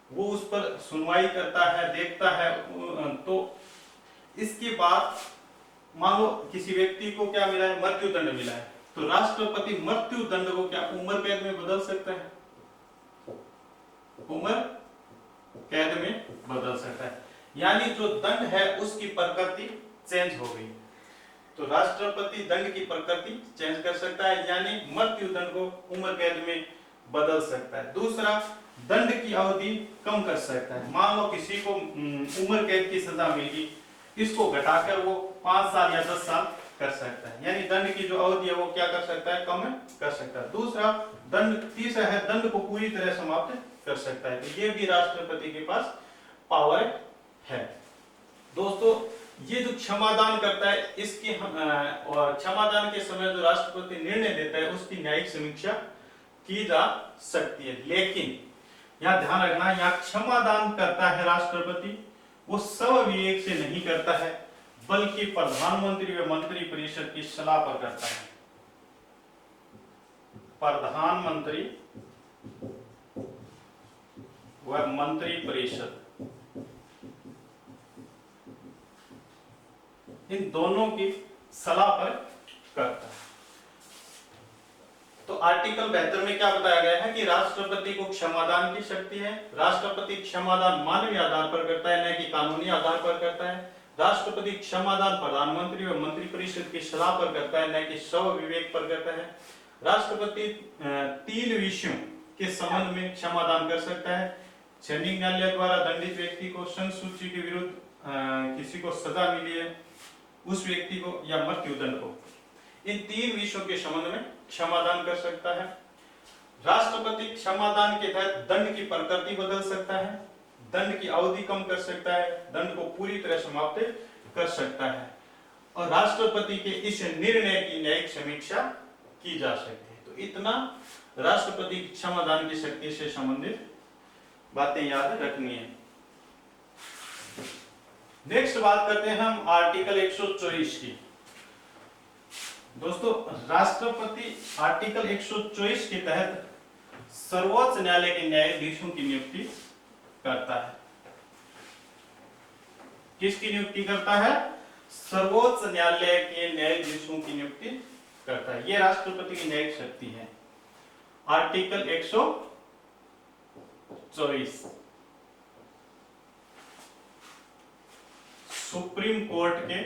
वो उस पर सुनवाई करता है, देखता है। तो इसके बाद मान लो किसी व्यक्ति को क्या मिला है, मृत्युदंड मिला है, तो राष्ट्रपति मृत्युदंड को क्या उम्र कैद में बदल सकता है, उम्र कैद में बदल सकता है। यानी जो दंड है उसकी प्रकृति चेंज हो गई, तो राष्ट्रपति दंड की प्रकृति चेंज कर सकता है, यानी मृत्युदंड को उम्र कैद में बदल सकता है। दूसरा, दंड की अवधि कम कर सकता है। मान लो किसी को उम्र कैद की सजा मिली, इसको घटाकर वो 5 साल या 10 साल कर सकता है, यानी दंड की जो अवधि है वो क्या कर सकता है, कम कर सकता है। दूसरा दंड, तीसरा है दंड को पूरी तरह समाप्त कर सकता है। तो ये भी राष्ट्रपति के पास पावर है। दोस्तों, ये जो क्षमादान करता है, इसकी और क्षमादान के समय जो राष्ट्रपति निर्णय देता है उसकी न्यायिक समीक्षा की जा सकती है। लेकिन यहाँ ध्यान रखना, यहाँ क्षमादान करता है राष्ट्रपति, वो स्वविवेक से नहीं करता है, बल्कि प्रधानमंत्री व मंत्री परिषद की सलाह पर करता है। प्रधानमंत्री व मंत्री परिषद, इन दोनों की सलाह पर करता है। तो आर्टिकल 72 में क्या बताया गया है कि राष्ट्रपति को क्षमादान की शक्ति है। राष्ट्रपति क्षमादान मानवीय आधार पर करता है, न कि कानूनी आधार पर करता है। राष्ट्रपति क्षमादान प्रधानमंत्री और मंत्रिपरिषद की सलाह पर करता है, न कि स्वविवेक पर करता है। राष्ट्रपति 3 विषयों के संबंध में क्षमादान कर सकता है। सैनिक न्यायालय द्वारा दंडित व्यक्ति को, संघ सूची के विरुद्ध किसी को सजा मिली है उस व्यक्ति को, या मृत्युदंड को, इन 3 विषयों के संबंध में क्षमादान कर सकता है। राष्ट्रपति क्षमादान के तहत दंड की प्रकृति बदल सकता है, दंड की अवधि कम कर सकता है, दंड को पूरी तरह समाप्त कर सकता है, और राष्ट्रपति के इस निर्णय की न्यायिक समीक्षा की जा सकती है। तो इतना राष्ट्रपति की क्षमादान की शक्ति से संबंधित बातें याद रखनी है। नेक्स्ट बात करते हैं हम आर्टिकल 124 की। दोस्तों, राष्ट्रपति आर्टिकल 124 के तहत सर्वोच्च न्यायालय के न्यायाधीशों की नियुक्ति करता है। किसकी नियुक्ति करता है? सर्वोच्च न्यायालय के न्यायाधीशों की नियुक्ति करता है। यह राष्ट्रपति की न्यायिक शक्ति है। आर्टिकल 124 सुप्रीम कोर्ट के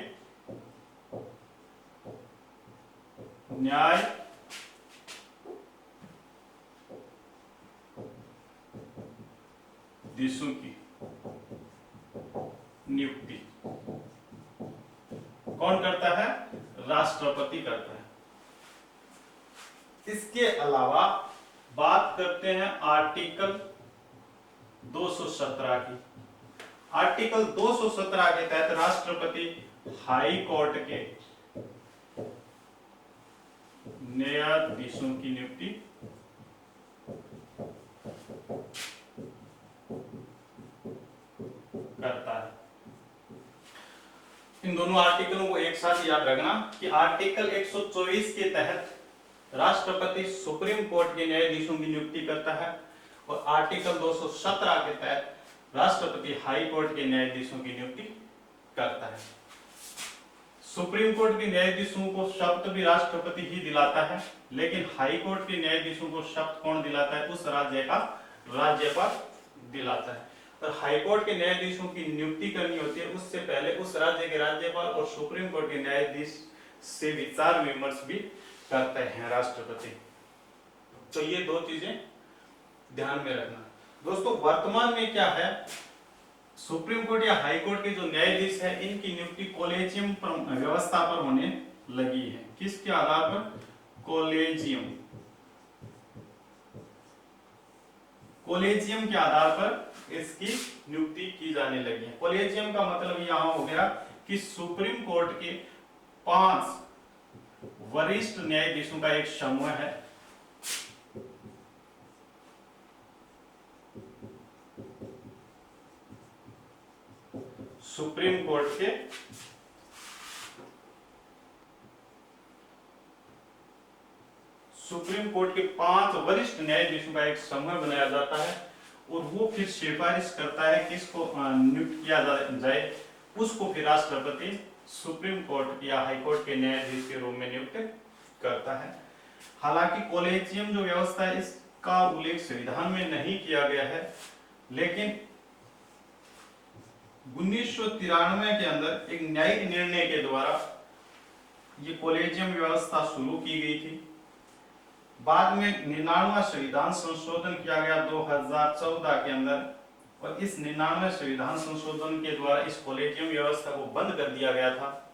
न्यायाधीशों की नियुक्ति कौन करता है? राष्ट्रपति करता है। इसके अलावा बात करते हैं आर्टिकल 217 की। आर्टिकल 217 के तहत राष्ट्रपति हाई कोर्ट के न्यायाधीशों की नियुक्ति करता है। इन दोनों आर्टिकलों को एक साथ याद रखना कि आर्टिकल 124 के तहत राष्ट्रपति सुप्रीम कोर्ट के न्यायाधीशों की नियुक्ति करता है, और आर्टिकल 217 के तहत राष्ट्रपति हाई कोर्ट के न्यायाधीशों की नियुक्ति करता है। सुप्रीम कोर्ट के न्यायाधीशों को शपथ भी राष्ट्रपति ही दिलाता है, लेकिन हाई कोर्ट के न्यायाधीशों को शपथ कौन दिलाता है? उस राज्य का राज्यपाल दिलाता है। और हाई कोर्ट के न्यायाधीशों की नियुक्ति करनी होती है, उससे पहले उस राज्य के राज्यपाल और सुप्रीम कोर्ट के न्यायाधीश से विचार विमर्श भी करते हैं राष्ट्रपति। तो ये दो चीजें ध्यान में रखना। दोस्तों वर्तमान में क्या है, सुप्रीम कोर्ट या हाई कोर्ट के जो न्यायाधीश है इनकी नियुक्ति कॉलेजियम व्यवस्था पर होने लगी है। किसके आधार पर? कॉलेजियम के आधार पर इसकी नियुक्ति की जाने लगी है। कॉलेजियम का मतलब यहां हो गया कि सुप्रीम कोर्ट के 5 वरिष्ठ न्यायाधीशों का एक समूह है। सुप्रीम कोर्ट के 5 वरिष्ठ न्यायाधीशों का एक समूह बनाया जाता है और वो फिर सिफारिश करता है किसको नियुक्त किया जाए, उसको फिर राष्ट्रपति सुप्रीम कोर्ट या हाई कोर्ट के न्यायाधीश के रूप में नियुक्त करता है। हालांकि कॉलेजियम जो व्यवस्था है इसका उल्लेख संविधान में नहीं किया गया है, लेकिन 1993 के अंदर एक न्यायिक निर्णय के द्वारा ये कॉलेजियम व्यवस्था शुरू की गई थी। बाद में 99वां संविधान संशोधन किया गया 2014 के अंदर, और इस 99वें संविधान संशोधन के द्वारा इस कॉलेजियम व्यवस्था को बंद कर दिया गया था।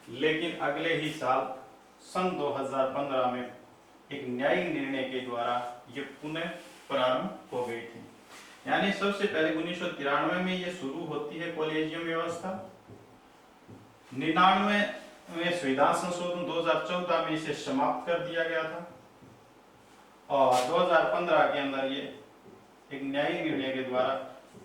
लेकिन अगले ही साल सन 2015 में एक न्यायिक निर्णय के द्वारा ये पुनः प्रारंभ हो गई थी। यानी सबसे पहले 1993 में ये शुरू होती है कॉलेजियम व्यवस्था, 99वें संविधान संशोधन 2014 में इसे समाप्त कर दिया गया था, और 2015 के अंदर ये एक न्यायिक निर्णय के द्वारा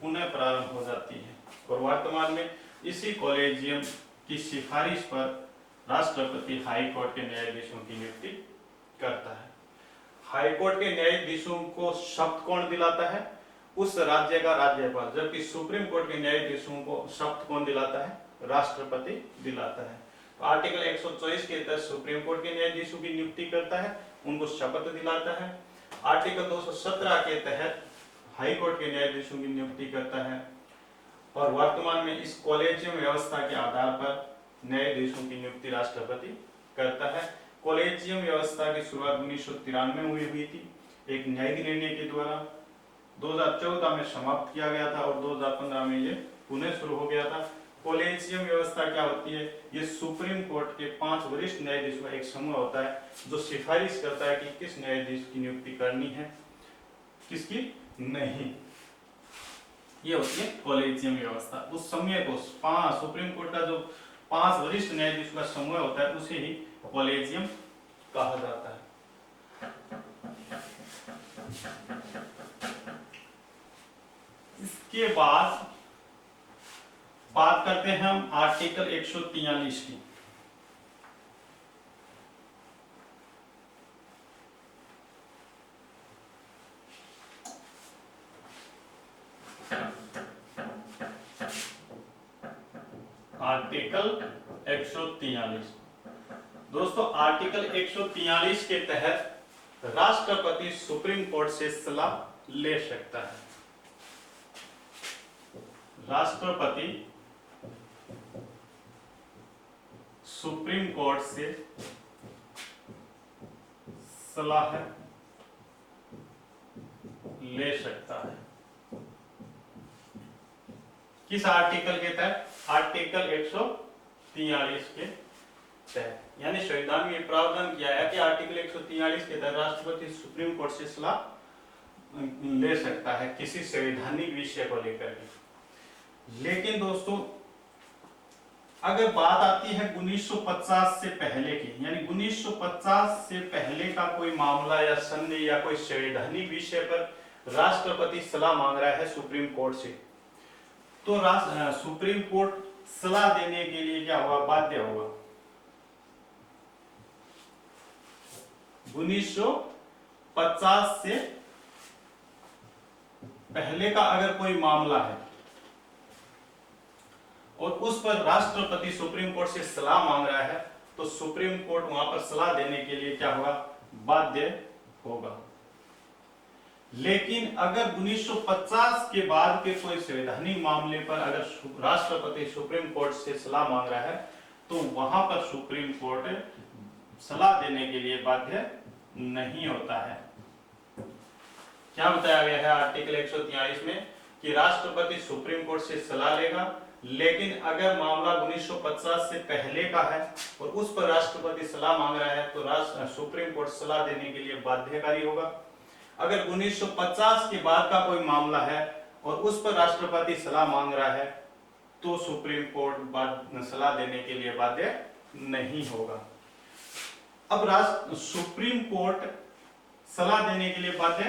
पुनः प्रारंभ हो जाती है। और वर्तमान में इसी कॉलेजियम की सिफारिश पर राष्ट्रपति हाई कोर्ट के न्यायाधीशों की नियुक्ति करता है। हाई कोर्ट के न्यायाधीशों को शपथ कौन दिलाता है? उस राज्य का राज्यपाल, जबकि सुप्रीम कोर्ट के न्यायाधीशों को शपथ कौन दिलाता है? राष्ट्रपति दिलाता है। तो आर्टिकल 124 के तहत सुप्रीम कोर्ट के न्यायाधीशों की नियुक्ति करता है, उनको शपथ दिलाता है। आर्टिकल 217 के तहत हाई कोर्ट के न्यायाधीशों की नियुक्ति करता है, और वर्तमान में इस कॉलेजियम व्यवस्था के आधार पर न्यायाधीशों की नियुक्ति राष्ट्रपति करता है। कॉलेजियम व्यवस्था की शुरुआत 1993 में हुई थी एक न्यायिक निर्णय के द्वारा, 2014 में समाप्त किया गया था, और 2015 में ये पुनः शुरू हो गया था। कॉलेजियम व्यवस्था क्या होती है? ये सुप्रीम कोर्ट के 5 वरिष्ठ न्यायाधीशों का एक समूह होता है जो सिफारिश करता है कि किस न्यायाधीश की नियुक्ति करनी है, किसकी नहीं। ये होती है कॉलेजियम व्यवस्था। उस समूह को सुप्रीम कोर्ट का जो 5 वरिष्ठ न्यायाधीशों का समूह होता है उसे ही कॉलेजियम कहा जाता है। इसके बाद बात करते हैं हम आर्टिकल 143 की। आर्टिकल 143 दोस्तों, आर्टिकल 143 के तहत राष्ट्रपति सुप्रीम कोर्ट से सलाह ले सकता है। राष्ट्रपति सुप्रीम कोर्ट से सलाह ले सकता है। किस आर्टिकल के तहत? आर्टिकल 143 के तहत। यानी संविधान में प्रावधान किया है कि आर्टिकल 143 के तहत राष्ट्रपति सुप्रीम कोर्ट से सलाह ले सकता है किसी संवैधानिक विषय को लेकर के। लेकिन दोस्तों, अगर बात आती है 1950 से पहले की, यानी 1950 से पहले का कोई मामला या संधि या कोई संवैधानिक विषय पर राष्ट्रपति सलाह मांग रहा है सुप्रीम कोर्ट से, तो सुप्रीम कोर्ट सलाह देने के लिए क्या होगा? बाध्य होगा। 1950 से पहले का अगर कोई मामला है और उस पर राष्ट्रपति सुप्रीम कोर्ट से सलाह मांग रहा है, तो सुप्रीम कोर्ट वहां पर सलाह देने के लिए क्या होगा? बाध्य होगा। लेकिन अगर 1950 के बाद के कोई संवैधानिक मामले पर अगर राष्ट्रपति सुप्रीम कोर्ट से सलाह मांग रहा है तो वहां पर सुप्रीम कोर्ट सलाह देने के लिए बाध्य नहीं होता है। क्या बताया गया है आर्टिकल 143 में कि राष्ट्रपति सुप्रीम कोर्ट से सलाह लेगा, लेकिन अगर मामला 1950 से पहले का है और उस पर राष्ट्रपति सलाह मांग रहा है तो सुप्रीम कोर्ट सलाह देने के लिए बाध्यकारी होगा। अगर 1950 के बाद का कोई मामला है और उस पर राष्ट्रपति सलाह मांग रहा है तो सुप्रीम कोर्ट सलाह देने के लिए बाध्य नहीं होगा। अब सुप्रीम कोर्ट सलाह देने के लिए बाध्य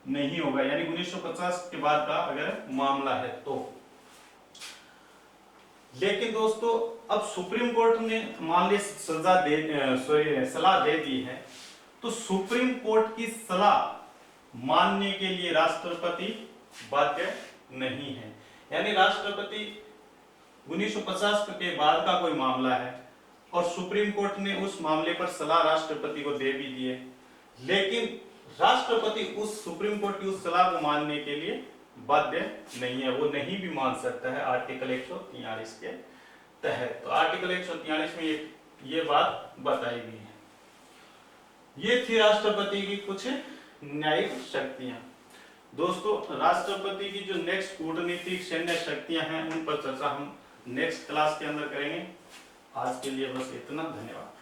नहीं होगा, यानी 1950 के बाद का अगर मामला है तो। लेकिन दोस्तों अब सुप्रीम कोर्ट ने मान ली सलाह दे दी है तो सुप्रीम कोर्ट की सलाह मानने के लिए राष्ट्रपति बाध्य नहीं है। यानी राष्ट्रपति 1950 के बाद का कोई मामला है और सुप्रीम कोर्ट ने उस मामले पर सलाह राष्ट्रपति को दे भी दी है, लेकिन राष्ट्रपति उस सुप्रीम कोर्ट की उस सलाह को मानने के लिए बाध्य नहीं है, वो नहीं भी मान सकता है आर्टिकल 143 के तहत। तो आर्टिकल 143 में ये बात बताई गई है। ये थी राष्ट्रपति की कुछ न्यायिक शक्तियां। दोस्तों राष्ट्रपति की जो नेक्स्ट कूटनीतिक सैन्य शक्तियां हैं उन पर चर्चा हम नेक्स्ट क्लास के अंदर करेंगे। आज के लिए बस इतना, धन्यवाद।